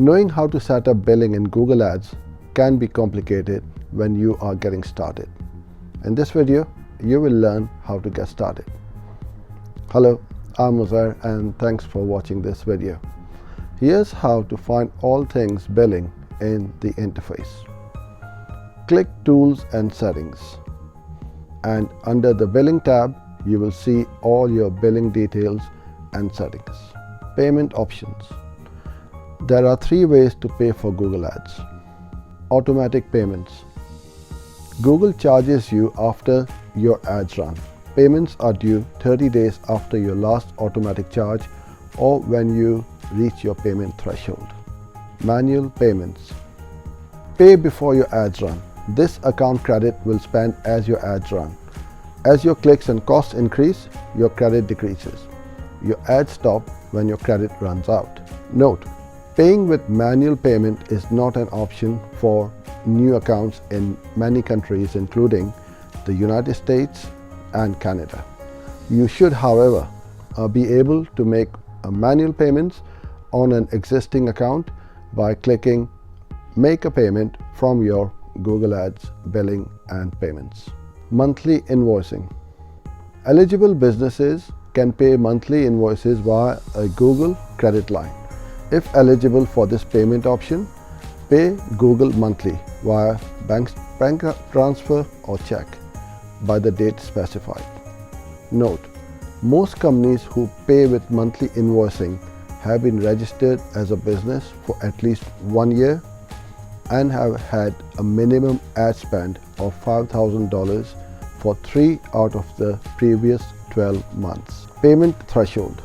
Knowing how to set up billing in Google Ads can be complicated when you are getting started. In this video, you will learn how to get started. Hello, I'm Uzair and thanks for watching this video. Here's how to find all things billing in the interface. Click Tools and Settings, and under the Billing tab, you will see all your billing details and settings. Payment options. There are three ways to pay for Google Ads. Automatic payments. Google charges you after your ads run. Payments are due 30 days after your last automatic charge or when you reach your payment threshold. Manual payments. Pay before your ads run. This account credit will spend as your ads run. As your clicks and costs increase, your credit decreases. Your ads stop when your credit runs out. Note: paying with manual payment is not an option for new accounts in many countries, including the United States and Canada. You should, however, be able to make manual payments on an existing account by clicking Make a Payment from your Google Ads Billing and Payments. Monthly invoicing. Eligible businesses can pay monthly invoices via a Google credit line. If eligible for this payment option, pay Google monthly via bank transfer or check by the date specified. Note: most companies who pay with monthly invoicing have been registered as a business for at least 1 year and have had a minimum ad spend of $5,000 for 3 out of the previous 12 months. Payment threshold.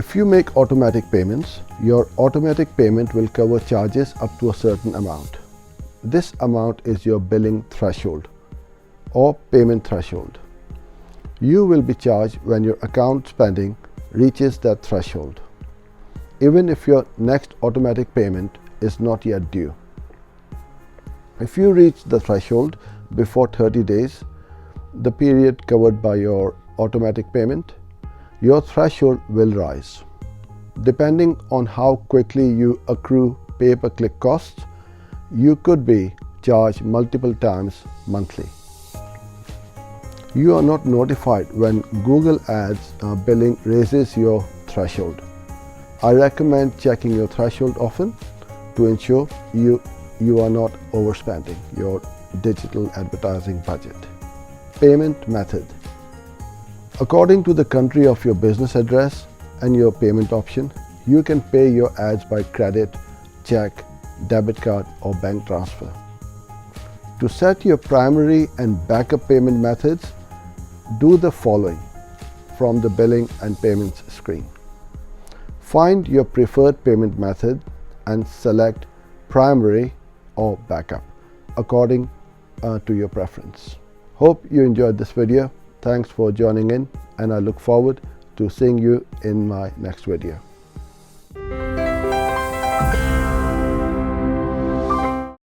If you make automatic payments, your automatic payment will cover charges up to a certain amount. This amount is your billing threshold or payment threshold. You will be charged when your account spending reaches that threshold, even if your next automatic payment is not yet due. If you reach the threshold before 30 days, the period covered by your automatic payment, your threshold will rise. Depending on how quickly you accrue pay-per-click costs, you could be charged multiple times monthly. You are not notified when Google Ads billing raises your threshold. I recommend checking your threshold often to ensure you are not overspending your digital advertising budget. Payment method. According to the country of your business address and your payment option, you can pay your ads by credit, check, debit card, or bank transfer. To set your primary and backup payment methods, do the following from the Billing and Payments screen. Find your preferred payment method and select primary or backup according to your preference. Hope you enjoyed this video. Thanks for joining in, and I look forward to seeing you in my next video.